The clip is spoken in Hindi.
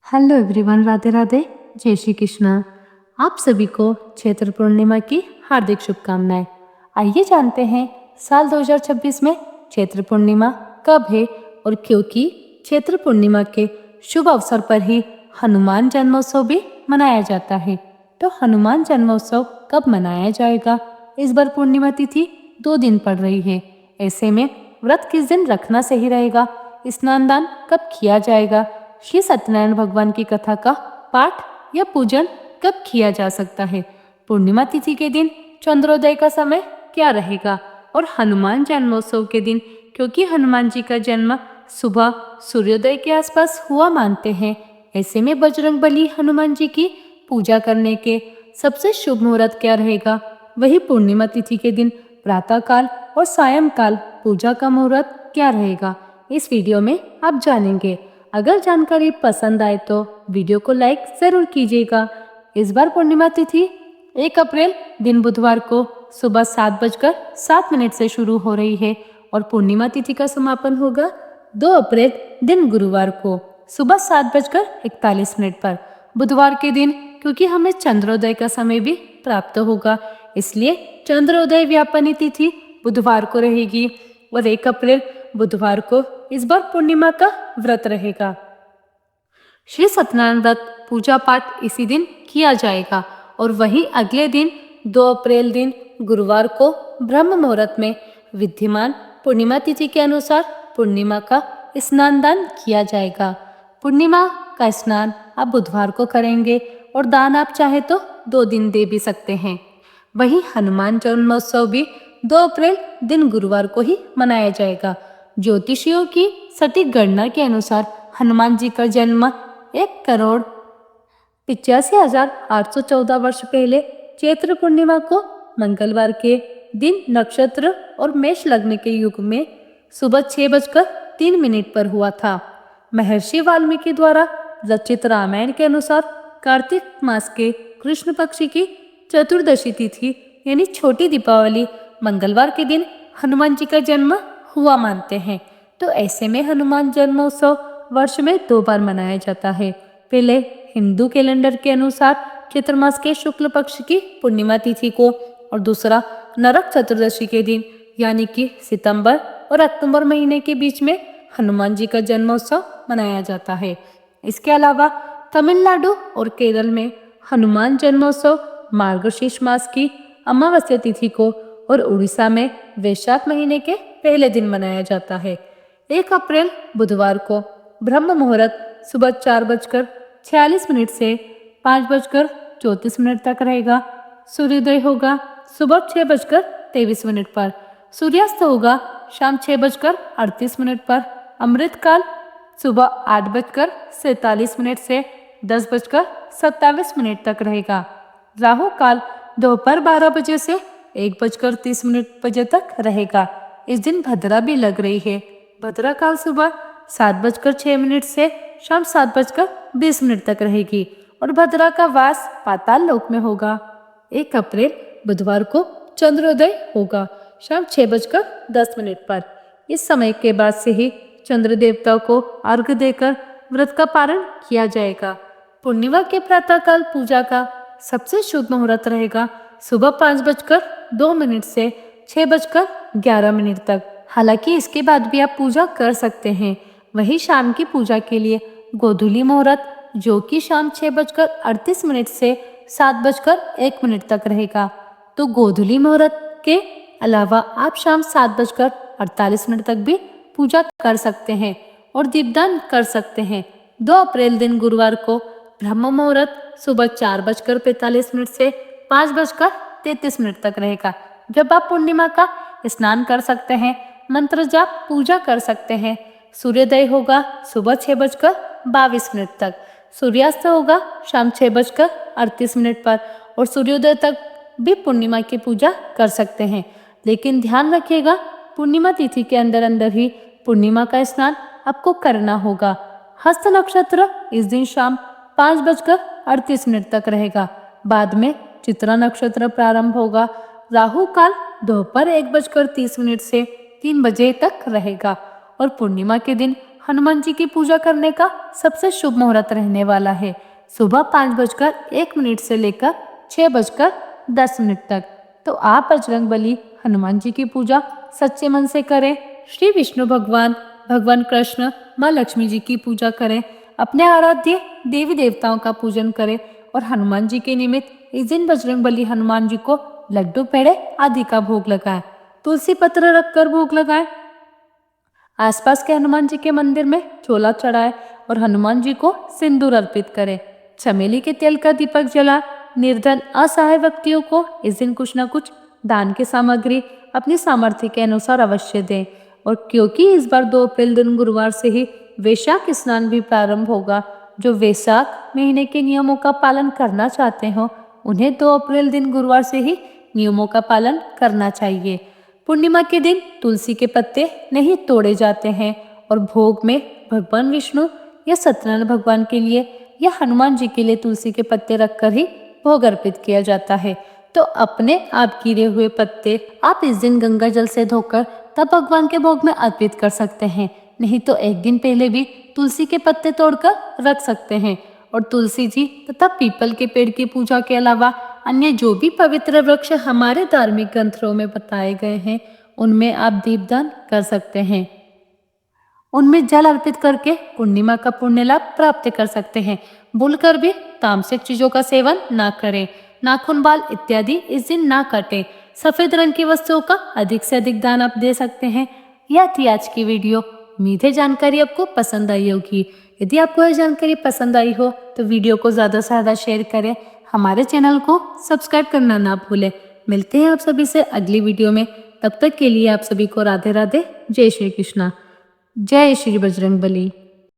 हेलो एवरीवन, राधे राधे, जय श्री कृष्णा। आप सभी को चैत्र पूर्णिमा की हार्दिक शुभकामनाएं। आइए जानते हैं साल 2026 में चैत्र पूर्णिमा कब है और क्योंकि चैत्र पूर्णिमा के शुभ अवसर पर ही हनुमान जन्मोत्सव भी मनाया जाता है। तो हनुमान जन्मोत्सव कब मनाया जाएगा? इस बार पूर्णिमा तिथि 2 दिन पड़ रही है। ऐसे में व्रत किस दिन रखना सही रहेगा? स्नान दान कब किया जाएगा? श्री सत्यनारायण भगवान की कथा का पाठ या पूजन कब किया जा सकता है? पूर्णिमा तिथि के दिन चंद्रोदय का समय क्या रहेगा? और हनुमान जन्मोत्सव के दिन, क्योंकि हनुमान जी का जन्म सुबह सूर्योदय के आसपास हुआ मानते हैं, ऐसे में बजरंगबली हनुमान जी की पूजा करने के सबसे शुभ मुहूर्त क्या रहेगा? वही पूर्णिमा तिथि के दिन प्रातः काल और सायंकाल पूजा का मुहूर्त क्या रहेगा? इस वीडियो में आप जानेंगे। अगर जानकारी पसंद आए तो वीडियो को लाइक जरूर कीजिएगा। इस बार पूर्णिमा तिथि 1 अप्रैल दिन बुधवार को सुबह 7:07 से शुरू हो रही है और पूर्णिमा तिथि का समापन होगा 2 अप्रैल दिन गुरुवार को सुबह 7:41 पर। बुधवार के दिन क्योंकि हमें चंद्रोदय का समय भी प्राप्त होगा, इसलिए चंद्रोदय व्यापनी तिथि बुधवार को रहेगी और 1 अप्रैल बुधवार को इस बार पूर्णिमा का व्रत रहेगा। श्री सत्यनारायण व्रत पूजा पाठ इसी दिन किया जाएगा और वहीं अगले दिन 2 अप्रैल दिन गुरुवार को ब्रह्म मुहूर्त में विद्यमान पूर्णिमा तिथि के अनुसार पूर्णिमा का स्नान दान किया जाएगा। पूर्णिमा का स्नान आप बुधवार को करेंगे और दान आप चाहे तो 2 दिन दे भी सकते हैं। वहीं हनुमान जन्मोत्सव भी 2 अप्रैल दिन गुरुवार को ही मनाया जाएगा। ज्योतिषियों की सटीक गणना के अनुसार हनुमान जी का जन्म 1,85,814 वर्ष पहले चैत्र पूर्णिमा को मंगलवार के दिन नक्षत्र और मेष लग्न के युग में सुबह 6:03 पर हुआ था। महर्षि वाल्मीकि द्वारा रचित रामायण के अनुसार कार्तिक मास के कृष्ण पक्ष की चतुर्दशी तिथि यानी छोटी दीपावली मंगलवार के दिन हनुमान जी का जन्म हुआ मानते हैं। तो ऐसे में हनुमान जन्मोत्सव वर्ष में 2 बार मनाया जाता है। पहले हिंदू कैलेंडर के अनुसार चैत्र मास के शुक्ल पक्ष की पूर्णिमा तिथि को और दूसरा नरक चतुर्दशी के दिन यानी कि सितंबर और अक्टूबर महीने के बीच में हनुमान जी का जन्मोत्सव मनाया जाता है। इसके अलावा तमिलनाडु और केरल में हनुमान जन्मोत्सव मार्गशीर्ष मास की अमावस्या तिथि को और उड़ीसा में वैशाख महीने के पहले दिन मनाया जाता है। 1 अप्रैल बुधवार को ब्रह्म मुहूर्त सुबह 4:46 से 5:34 तक रहेगा। सूर्योदय होगा सुबह 6:23 पर। सूर्यास्त होगा शाम 6:38 पर। अमृतकाल सुबह 8:47 से 10:27 तक रहेगा। राहु काल दोपहर 12 बजे से 1:30 बजे तक रहेगा। इस दिन भद्रा भी लग रही है। भद्रा काल सुबह 7:06 से शाम 7:20 तक रहेगी और भद्रा का वास पाताल लोक में होगा। 1 अप्रैल बुधवार को चंद्रोदय होगा शाम 6:10 पर। इस समय के बाद से ही चंद्र देवता को अर्घ्य देकर व्रत का पारण किया जाएगा। पूर्णिमा के प्रातःकाल पूजा का सबसे शुभ मुहूर्त रहेगा सुबह 5:02 से 6:11 तक। हालांकि इसके बाद भी आप पूजा कर सकते हैं। वहीं शाम की पूजा के लिए गोधूली मुहूर्त जो कि शाम 6:38 से 7:01 तक रहेगा। तो गोधूली मुहूर्त के अलावा आप शाम 7:48 तक भी पूजा कर सकते हैं और दीपदान कर सकते हैं। 2 अप्रैल दिन गुरुवार को ब्रह्म मुहूर्त सुबह 4:45 से 5:33 तक रहेगा, जब आप पूर्णिमा का स्नान कर सकते हैं, मंत्र जाप पूजा कर सकते हैं। सूर्योदय होगा सुबह 6:22 तक। सूर्यास्त होगा शाम 6:38 पर और सूर्योदय तक भी पूर्णिमा की पूजा कर सकते हैं। लेकिन ध्यान रखिएगा, पूर्णिमा तिथि के अंदर अंदर ही पूर्णिमा का स्नान आपको करना होगा। हस्त नक्षत्र इस दिन शाम 5:38 तक रहेगा। बाद में चित्रा नक्षत्र प्रारंभ होगा। राहु काल दोपहर 1:30 से 3 बजे तक रहेगा और पूर्णिमा के दिन हनुमान जी की पूजा करने का सबसे शुभ मुहूर्त रहने वाला है। सुबह 5:01 से लेकर 6:10 तक। तो आप बजरंगबली हनुमान जी की पूजा सच्चे मन से करें। श्री विष्णु भगवान, भगवान कृष्ण, माँ लक्ष्मी जी की पूजा करें। अपने आराध्य देवी देवताओं का पूजन करें और हनुमान जी के निमित्त इस दिन बजरंगबली हनुमान जी को लड्डू, पेड़े आदि का भोग लगाएं। तुलसी पत्र रखकर भोग लगाएं। आसपास के हनुमान जी के मंदिर में चोला चढ़ाए और हनुमान जी को सिंदूर अर्पित करें। चमेली के तेल का दीपक जला निर्धन असहाय व्यक्तियों को इस दिन कुछ न कुछ दान की सामग्री अपनी सामर्थ्य के अनुसार अवश्य दें। और क्योंकि इस बार 2 अप्रैल दिन गुरुवार से ही वैशाख स्नान भी प्रारंभ होगा, जो वैशाख महीने के नियमों का पालन करना चाहते हो उन्हें 2 अप्रैल दिन गुरुवार से ही नियमों का पालन करना चाहिए। पूर्णिमा के दिन तुलसी के पत्ते नहीं तोड़े जाते हैं और भोग में भगवान विष्णु या सत्यनारायण भगवान के लिए या हनुमान जी के लिए तुलसी के पत्ते रखकर ही भोग अर्पित किया जाता है। तो अपने आप गिरे हुए पत्ते आप इस दिन गंगा जल से धोकर तब भगवान के भोग में अर्पित कर सकते हैं। नहीं तो एक दिन पहले भी तुलसी के पत्ते तोड़कर रख सकते हैं। और तुलसी जी तथा पीपल के पेड़ की पूजा के अलावा अन्य जो भी पवित्र वृक्ष हमारे धार्मिक ग्रंथों में बताए गए हैं उनमें आप दीपदान कर सकते हैं। उनमें जल अर्पित करके पूर्णिमा का पुण्य लाभ प्राप्त कर सकते हैं। भूलकर भी तामसिक चीजों का सेवन ना करें। नाखून, बाल इत्यादि इस दिन ना काटें। सफेद रंग की वस्तुओं का अधिक से अधिक दान आप दे सकते हैं। यह थी आज की वीडियो। उम्मीद है जानकारी आपको पसंद आई होगी। यदि आपको यह जानकारी पसंद आई हो तो वीडियो को ज़्यादा से ज़्यादा शेयर करें। हमारे चैनल को सब्सक्राइब करना ना भूलें। मिलते हैं आप सभी से अगली वीडियो में। तब तक के लिए आप सभी को राधे राधे। जय श्री कृष्णा। जय श्री बजरंगबली।